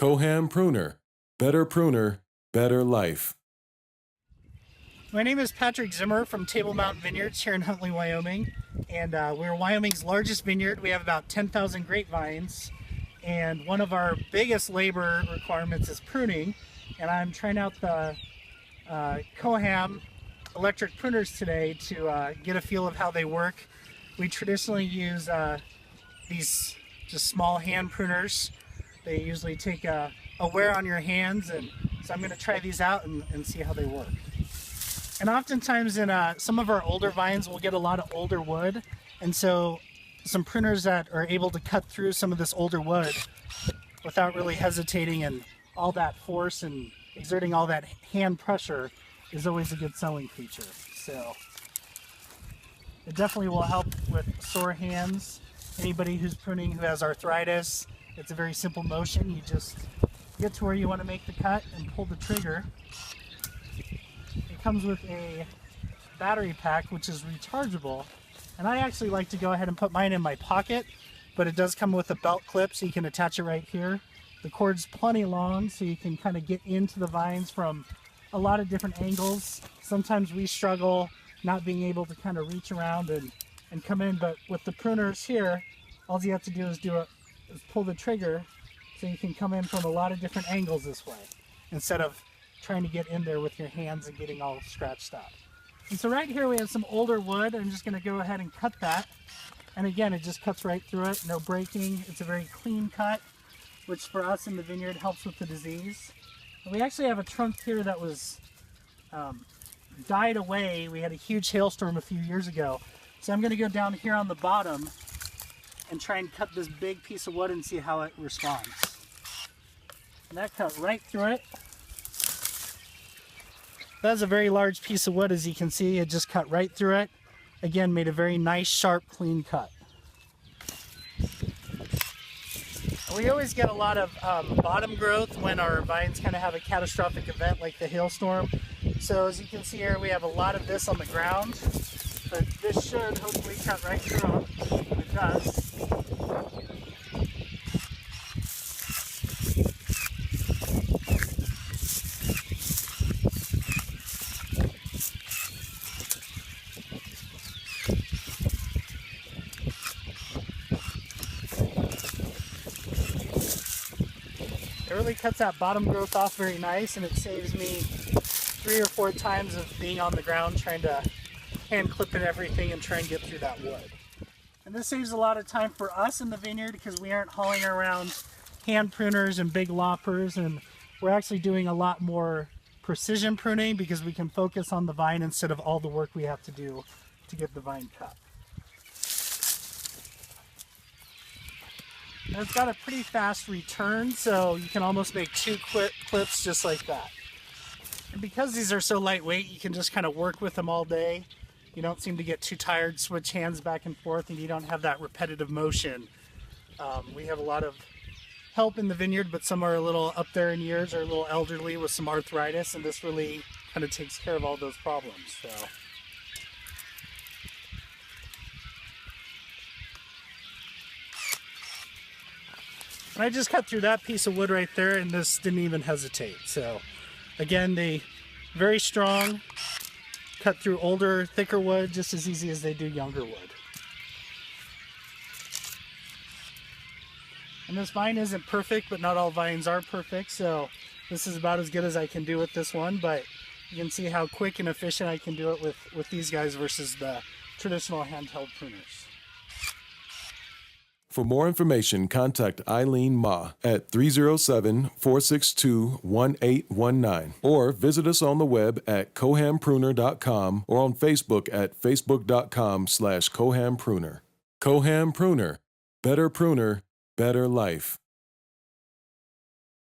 Koham Pruner. Better pruner, better life. My name is Patrick Zimmer from Table Mountain Vineyards here in Huntley, Wyoming. And we're Wyoming's largest vineyard. We have about 10,000 grapevines. And one of our biggest labor requirements is pruning. And I'm trying out the Koham electric pruners today to get a feel of how they work. We traditionally use these just small hand pruners. They usually take a wear on your hands, and so I'm going to try these out and see how they work. And oftentimes in some of our older vines we'll get a lot of older wood, and so some pruners that are able to cut through some of this older wood without really hesitating and all that force and exerting all that hand pressure is always a good selling feature. So it definitely will help with sore hands. Anybody who's pruning who has arthritis, it's a very simple motion. You just get to where you want to make the cut and pull the trigger. It comes with a battery pack which is rechargeable, and I actually like to go ahead and put mine in my pocket, but it does come with a belt clip so you can attach it right here. The cord's plenty long so you can kind of get into the vines from a lot of different angles. Sometimes we struggle not being able to kind of reach around and come in, but with the pruners here, all you have to do is pull the trigger so you can come in from a lot of different angles this way instead of trying to get in there with your hands and getting all scratched up. And so right here we have some older wood. I'm just going to go ahead and cut that, and again it just cuts right through it, no breaking. It's a very clean cut, which for us in the vineyard helps with the disease. And we actually have a trunk here that was died away. We had a huge hailstorm a few years ago, so I'm going to go down here on the bottom and try and cut this big piece of wood and see how it responds. And that cut right through it. That's a very large piece of wood, as you can see. It just cut right through it. Again, made a very nice, sharp, clean cut. We always get a lot of bottom growth when our vines kind of have a catastrophic event like the hailstorm. So as you can see here, we have a lot of this on the ground, but this should hopefully cut right through them. It does. It really cuts that bottom growth off very nice, and it saves me 3 or 4 times of being on the ground trying to hand clip and everything and try and get through that wood. And this saves a lot of time for us in the vineyard because we aren't hauling around hand pruners and big loppers, and we're actually doing a lot more precision pruning because we can focus on the vine instead of all the work we have to do to get the vine cut. And it's got a pretty fast return, so you can almost make 2 clips just like that. And because these are so lightweight, you can just kind of work with them all day. You don't seem to get too tired, switch hands back and forth, and you don't have that repetitive motion. We have a lot of help in the vineyard, but some are a little up there in years or a little elderly with some arthritis, and this really kind of takes care of all those problems. So. And I just cut through that piece of wood right there, and this didn't even hesitate. So again, they very strong, cut through older, thicker wood just as easy as they do younger wood. And this vine isn't perfect, but not all vines are perfect, so this is about as good as I can do with this one, but you can see how quick and efficient I can do it with these guys versus the traditional handheld pruners. For more information, contact Eileen Ma at 307-462-1819 or visit us on the web at kohampruner.com or on Facebook at facebook.com/kohampruner. Koham Pruner. Better pruner, better life.